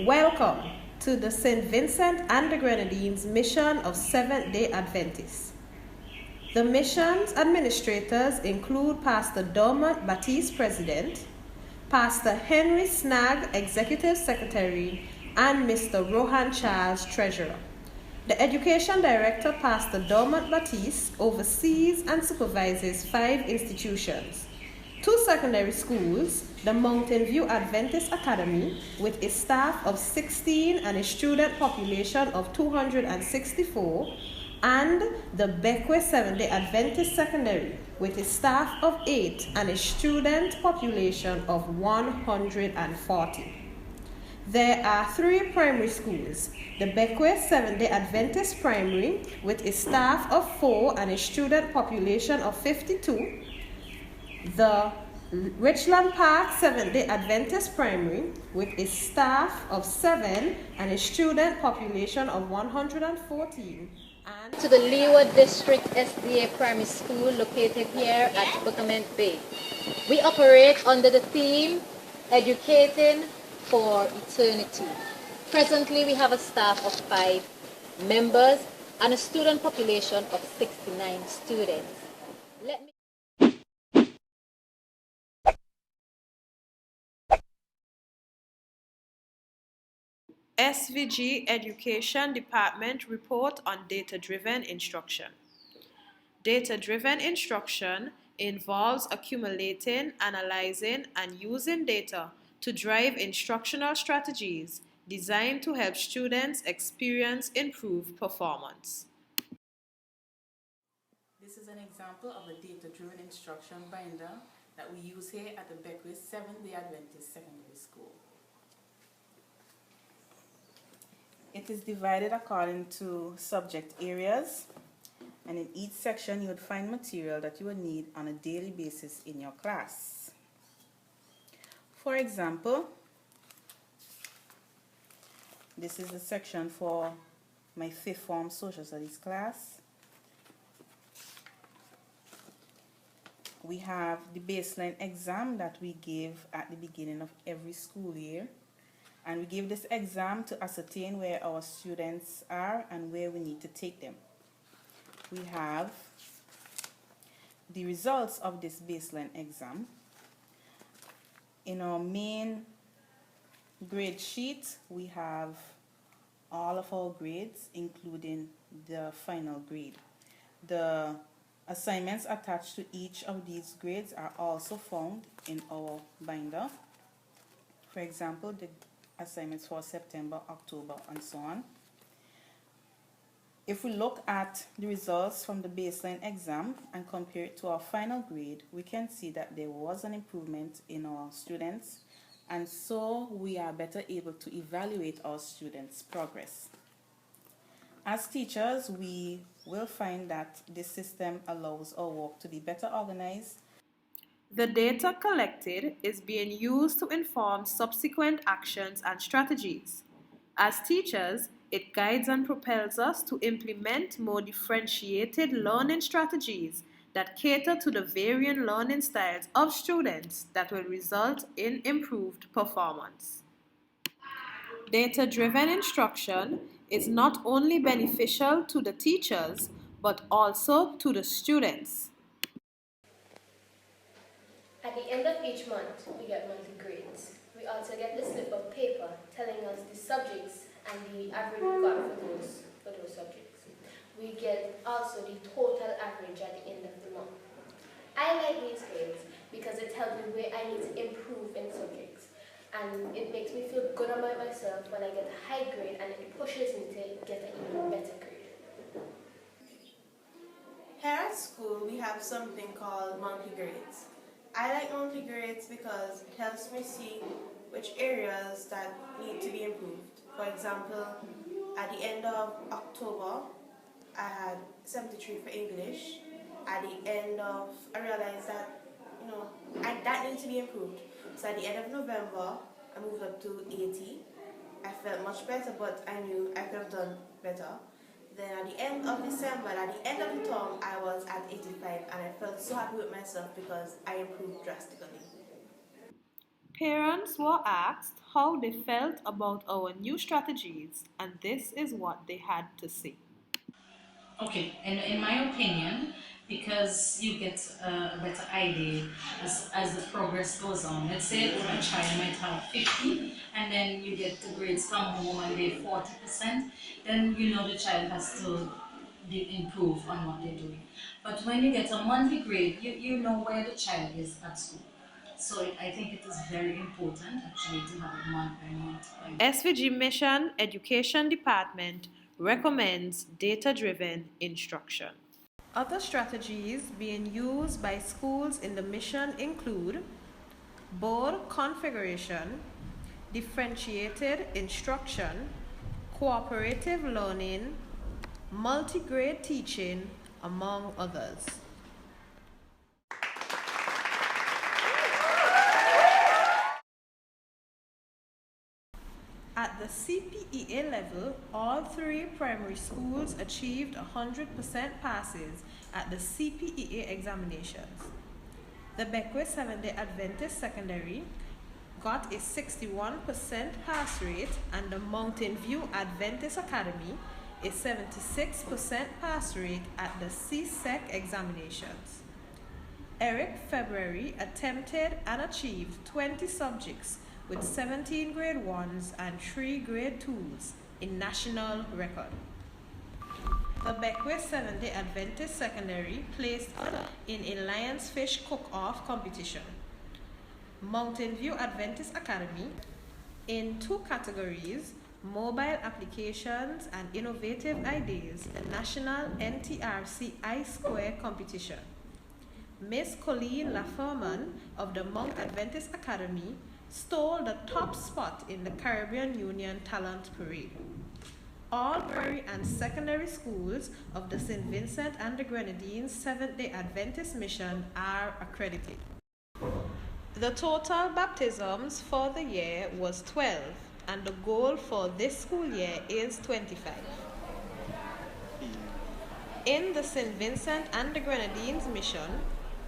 Welcome to the St. Vincent and the Grenadines Mission of Seventh-day Adventists. The mission's administrators include Pastor Dormant Baptiste, President, Pastor Henry Snag, Executive Secretary, and Mr. Rohan Charles, Treasurer. The Education Director, Pastor Dormant Baptiste, oversees and supervises 5 institutions. 2 secondary schools, the Mountain View Adventist Academy with a staff of 16 and a student population of 264, and the Beckwith Seventh-day Adventist Secondary with a staff of 8 and a student population of 140. There are 3 primary schools, the Beckwith Seventh-day Adventist Primary with a staff of 4 and a student population of 52, the Richland Park Seventh-day Adventist Primary with a staff of 7 and a student population of 114, and to the Leeward District SDA Primary School located here at Buckerment Bay. We operate under the theme, Educating for Eternity. Presently, we have a staff of 5 members and a student population of 69 students. SVG Education Department report on data-driven instruction. Data-driven instruction involves accumulating, analyzing, and using data to drive instructional strategies designed to help students experience improved performance. This is an example of a data-driven instruction binder that we use here at the Beckwith Seventh-day Adventist Secondary School. It is divided according to subject areas, and in each section you would find material that you would need on a daily basis in your class. For example, this is the section for my 5th form social studies class. We have the baseline exam that we give at the beginning of every school year. And we give this exam to ascertain where our students are and where we need to take them. We have the results of this baseline exam. In our main grade sheet, we have all of our grades, including the final grade. The assignments attached to each of these grades are also found in our binder. For example, the assignments for September, October, and so on. If we look at the results from the baseline exam and compare it to our final grade, we can see that there was an improvement in our students, and so we are better able to evaluate our students' progress. As teachers, we will find that this system allows our work to be better organized. The data collected is being used to inform subsequent actions and strategies. As teachers, it guides and propels us to implement more differentiated learning strategies that cater to the varying learning styles of students that will result in improved performance. Data-driven instruction is not only beneficial to the teachers, but also to the students. At the end of each month, we get monthly grades. We also get the slip of paper telling us the subjects and the average we got for those subjects. We get also the total average at the end of the month. I like these grades because it tells me where I need to improve in subjects. And it makes me feel good about myself when I get a high grade, and it pushes me to get an even better grade. Here at school, we have something called monthly grades. I like monthly grades because it helps me see which areas that need to be improved. For example, at the end of October, I had 73 for English. At the end of, I realized that, that needs to be improved. So at the end of November, I moved up to 80. I felt much better, but I knew I could have done better. Then at the end of December, at the end of the term, I was at 85, and I felt so happy with myself because I improved drastically. Parents were asked how they felt about our new strategies, and this is what they had to say. Okay, in my opinion, because you get a better idea as the progress goes on. Let's say a child might have 50, and then you get the grades come home and they're 40%, then you know the child has to improve on what they're doing. But when you get a monthly grade, you know where the child is at school. So I think it is very important actually to have it month by month. SVG Mission Education Department recommends data-driven instruction. Other strategies being used by schools in the mission include board configuration, differentiated instruction, cooperative learning, multi-grade teaching, among others. At the CPEA level, all 3 primary schools achieved 100% passes at the CPEA examinations. The Beckwith Seventh-day Adventist Secondary got a 61% pass rate, and the Mountain View Adventist Academy a 76% pass rate at the CSEC examinations. Eric February attempted and achieved 20 subjects with 17 grade 1s and 3 grade 2s in national record. The Beckwith Seventh-day Adventist Secondary placed in a Lions Fish Cook-Off competition. Mountain View Adventist Academy in 2 categories, mobile applications and innovative ideas, the National NTRC I-Square competition. Miss Colleen LaFerman of the Mount Adventist Academy stole the top spot in the Caribbean Union Talent Parade. All primary and secondary schools of the St. Vincent and the Grenadines Seventh-day Adventist Mission are accredited. The total baptisms for the year was 12, and the goal for this school year is 25. In the St. Vincent and the Grenadines Mission,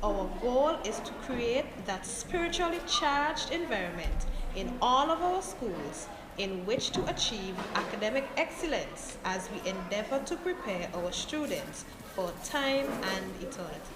our goal is to create that spiritually charged environment in all of our schools in which to achieve academic excellence as we endeavor to prepare our students for time and eternity.